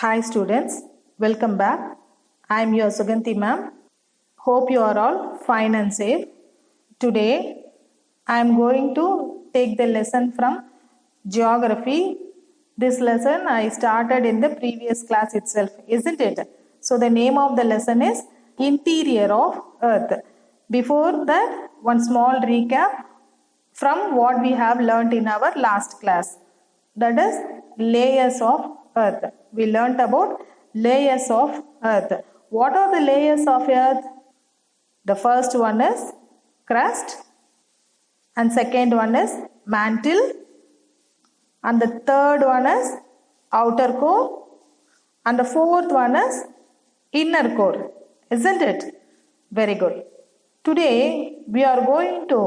Hi students, welcome back. I am your Suganti ma'am. Hope you are all fine and safe. Today I am going to take the lesson from geography. This lesson I started in the previous class itself, isn't it? So the name of the lesson is Interior of Earth. Before that, one small recap from what we have learnt in our last class. That is layers of earth. We learnt about layers of earth. What are the layers of earth? The first one is crust, and second one is mantle, and the third one is outer core, and the fourth one is inner core, isn't it? Very good. Today we are going to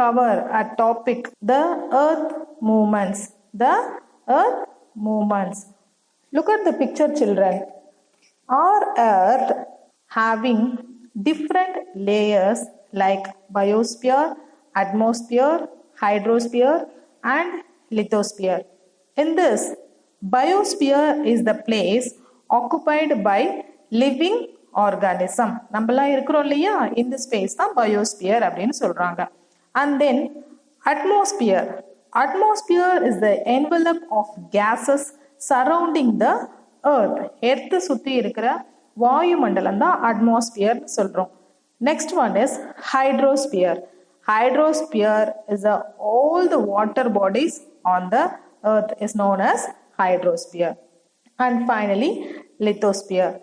cover a topic, the earth movements. The earth movements. Look at the picture, children. Our earth having different layers like biosphere, atmosphere, hydrosphere and lithosphere. In this, biosphere is the place occupied by living organism. நம்மலாம் இருக்கிறோம் இல்லையா, இந்த space தான் biosphere அப்படின்னு சொல்றாங்க. And then atmosphere. Atmosphere is the envelope of gases surrounding the earth. Earth சுத்தி இருக்கிற வாயுமண்டலம் தான் atmosphere சொல்றோம். Next one is hydrosphere. Hydrosphere is all the water bodies on the earth is known as hydrosphere. And finally, lithosphere.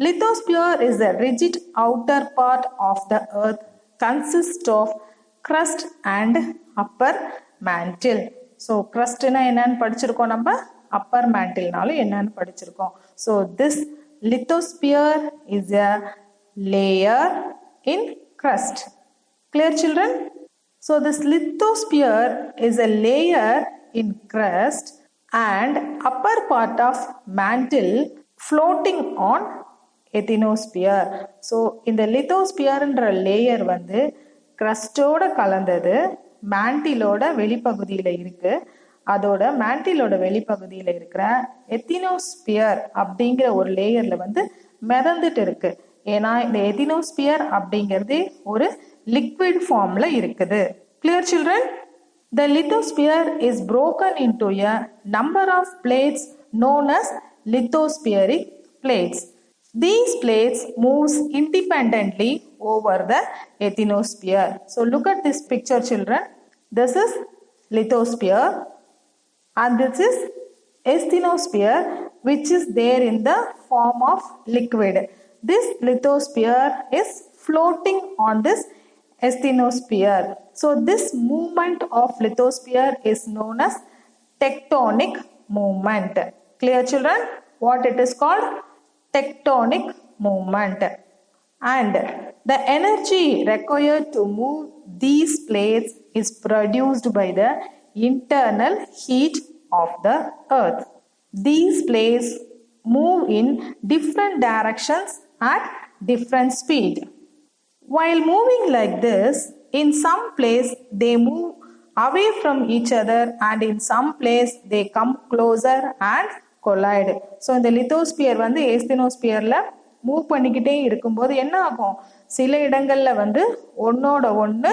Lithosphere is the rigid outer part of the earth, consists of crust and upper mantle. So crust na என்னன்னு படிச்சிருக்கோம், நம்ம upper mantle நாலும் என்னன்னு படிச்சிருக்கோம். So this lithosphere is a layer in crust. Clear, children? So this lithosphere is a layer in crust and upper part of mantle floating on ethnosphere. So இந்த லித்தோஸ்பியர்ன்ற layer வந்து கிரஸ்டோட கலந்தது, மேண்டிலோட வெளிப்பகுதியில் இருக்கு. அதோட மேண்டிலோட வெளிப்பகுதியில் இருக்கிற எத்தினோஸ்பியர் அப்படிங்கிற ஒரு லேயர்ல வந்து மிதந்துட்டு இருக்கு. ஏன்னா இந்த எத்தினோஸ்பியர் அப்படிங்கிறது ஒரு லிக்விட் ஃபார்ம்ல இருக்குது. Clear, children? The lithosphere is broken into a number of plates known as lithospheric plates. These plates moves independently over the ethnosphere. So look at this picture, children. This is lithosphere and this is asthenosphere, which is there in the form of liquid. This lithosphere is floating on this asthenosphere. So this movement of lithosphere is known as tectonic movement. Clear, children? What it is called? Tectonic movement. And the energy required to move these plates is produced by the internal heat of the earth. These plates move in different directions at different speed. While moving like this, in some place they move away from each other and in some place they come closer and collide. So இந்த lithosphere வந்து ஏஸ்தினோஸ்பியர்ல move பண்ணிக்கிட்டே இருக்கும்போது என்ன ஆகும், சில இடங்கள்ல வந்து ஒன்னோட ஒன்று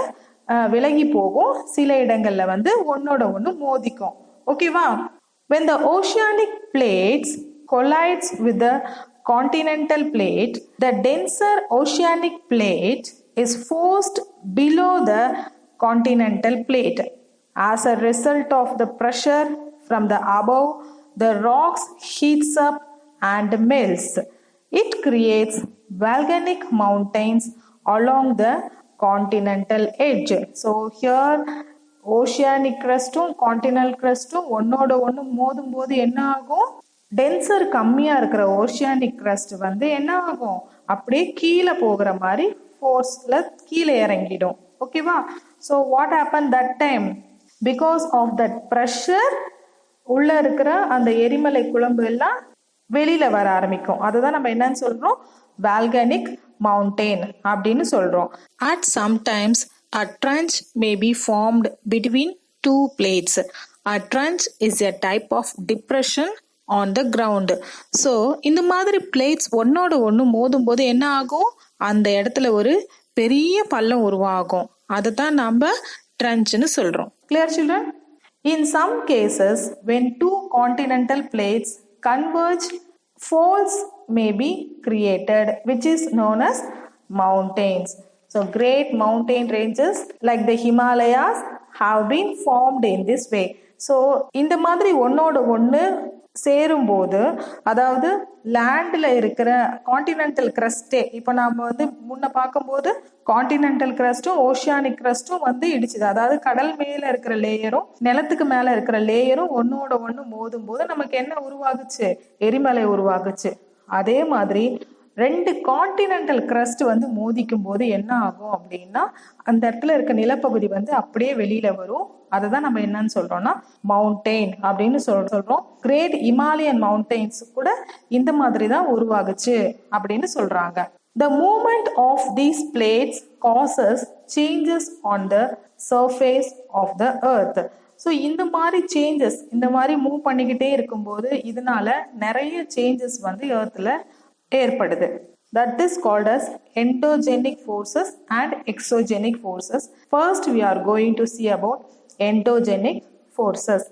விலகி போகும், சில இடங்கள்ல வந்து ஒன்னோட ஒன்று மோதிக்கும். ஓகேவா? When the oceanic plates collides with the continental plate, the denser oceanic plate is forced below the continental plate. As a result of the pressure from the above, the rocks heats up and melts. It creates volcanic mountains along the continental edge. So here oceanic crustum continental crustum ஒன்னோட ஒன்று மோதும் போது என்ன ஆகும், tensor கம்மியா இருக்கிற oceanic crust வந்து என்ன ஆகும், அப்படியே கீழே போகிற மாதிரி ஃபோர்ஸ்ல கீழே இறங்கிடும். ஓகேவா? So what happen that time, because of that pressure உள்ள இருக்கிற அந்த எரிமலை குழம்பு எல்லாம் வெளியில வர ஆரம்பிக்கும். அதுதான் நம்ம என்னன்னு சொல்றோம், வால்கனிக் மவுண்டெயின் அப்படின்னு சொல்றோம். At sometimes a trench may be formed between two plates. A trench is a type of depression on the ground. So இந்த மாதிரி பிளேட்ஸ் ஒன்னோட ஒன்று மோதும் போது என்ன ஆகும், அந்த இடத்துல ஒரு பெரிய பள்ளம் உருவாகும். அதை தான் நம்ம ட்ரென்ச்னு சொல்றோம். Clear children? In some cases, when two continental plates converge, folds may be created, which is known as mountains. So great mountain ranges like the Himalayas have been formed in this way. So இந்த மாதிரி ஒன்னோட ஒன்று சேரும்போது, அதாவது லேண்டில் இருக்கிற continental கிரஸ்டே, இப்போ நம்ம முன்ன பார்க்கும்போது கான்டினென்டல் கிரஸ்டும் ஓஷியானிக் கிரஸ்டும் இடிச்சுது. அதாவது கடல் மேல இருக்கிற லேயரும் நிலத்துக்கு மேல இருக்கிற லேயரும் ஒன்னோட ஒன்று மோதும் போது நமக்கு என்ன உருவாகுச்சு, எரிமலை உருவாகுச்சு. அதே மாதிரி ரெண்டு கான்டினென்டல் கிரஸ்ட் மோதிக்கும் போது என்ன ஆகும் அப்படின்னா, அந்த இடத்துல இருக்க நிலப்பகுதி அப்படியே வெளியில வரும். அதை தான் நம்ம என்னன்னு சொல்றோம்னா மவுண்டெயின் அப்படின்னு சொல்றோம். கிரேட் இமாலயன் மவுண்டெயின்ஸ் கூட இந்த மாதிரி தான் உருவாகுச்சு அப்படின்னு சொல்றாங்க. The movement of these plates causes changes on the surface of the earth. So இந்த மாதிரி சேஞ்சஸ், இந்த மாதிரி மூவ் பண்ணிக்கிட்டே இருக்கும்போது இதனால நிறைய சேஞ்சஸ் எர்த்ல ஏற்படுது. That is called as endogenic forces and exogenic forces. First we are going to see about endogenic forces.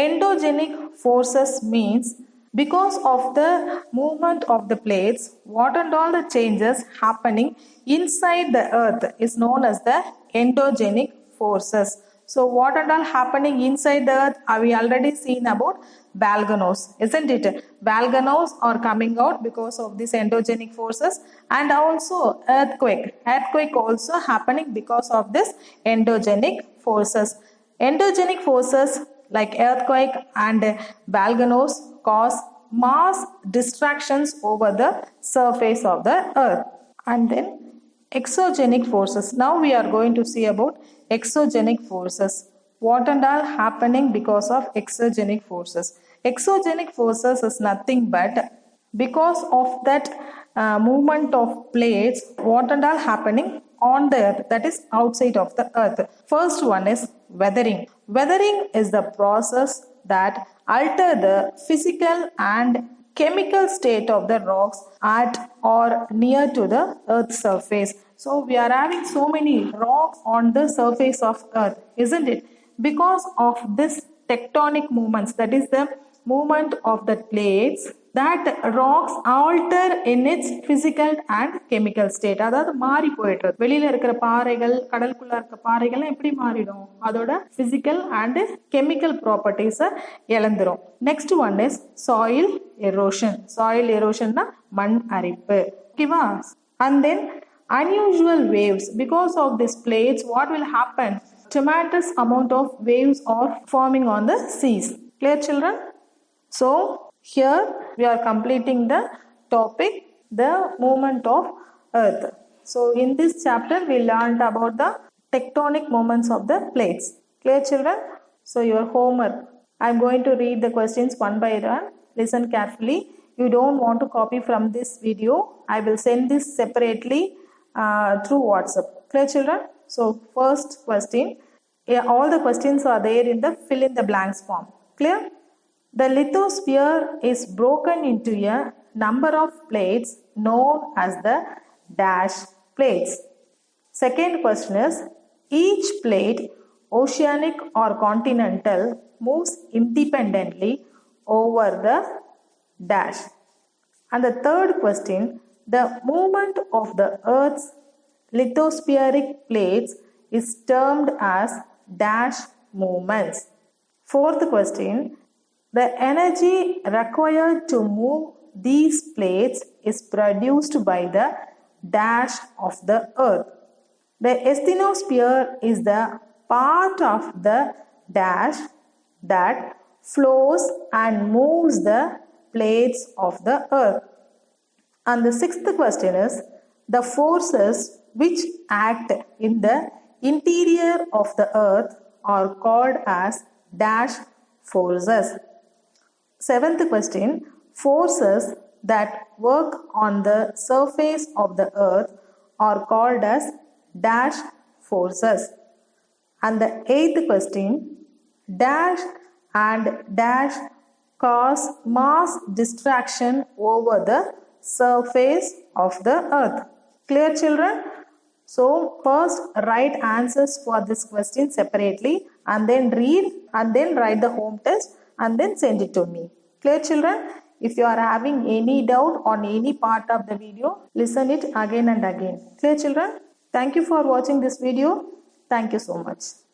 Endogenic forces means because of the movement of the plates, what and all the changes happening inside the earth is known as the endogenic forces. So what and all happening inside the earth, have we already seen about volcanoes, isn't it? Volcanoes are coming out because of these endogenic forces, and also earthquake also happening because of this endogenic forces. Endogenic forces like earthquake and volcanoes cause mass distractions over the surface of the earth. And then exogenic forces. Now we are going to see about exogenic forces. What and all happening because of exogenic forces? Exogenic forces is nothing but because of that movement of plates, what and all happening on the earth, that is outside of the earth. First one is weathering. Weathering is the process that alter the physical and chemical state of the rocks at or near to the earth's surface. So we are having so many rocks on the surface of earth, isn't it? Because of this tectonic movements, that is the movement of the plates, that rocks alter in its physical and chemical state. அதாவது மாறி போயிடுறது. வெளியில இருக்கிற பாறைகள், கடலுக்குள்ள இருக்க பாறைகள் எப்படி மாறிடும், அதோட physical and chemical properties இழந்துரும். Next one is soil erosion. Soil erosion னா மண் அரிப்பு. ஓகேவா? And then unusual waves. Because of these plates, what will happen? Tremendous amount of waves are forming on the seas. Clear children? So here we are completing the topic, the movement of earth. So in this chapter we learned about the tectonic movements of the plates. Clear children? So your homework, I am going to read the questions one by one. Listen carefully. You don't want to copy from this video, I will send this separately through WhatsApp. Clear children? So first question, all the questions are there in the fill in the blanks form. Clear? The lithosphere is broken into a number of plates known as the dash plates. Second question is, each plate, oceanic or continental, moves independently over the dash. And the third question, the movement of the Earth's lithospheric plates is termed as dash movements. Fourth question, the energy required to move these plates is produced by the dash of the Earth. The asthenosphere is the part of the dash that flows and moves the plates of the Earth. And the sixth question is, the forces which act in the interior of the Earth are called as dash forces. Seventh question, forces that work on the surface of the earth are called as dash forces. And the eighth question, dash and dash cause mass distraction over the surface of the earth. Clear, children? So first write answers for this question separately and then read and then write the home test and then send it to me. Clear, children? If you are having any doubt on any part of the video, listen it again and again. Clear, children? Thank you for watching this video. Thank you so much.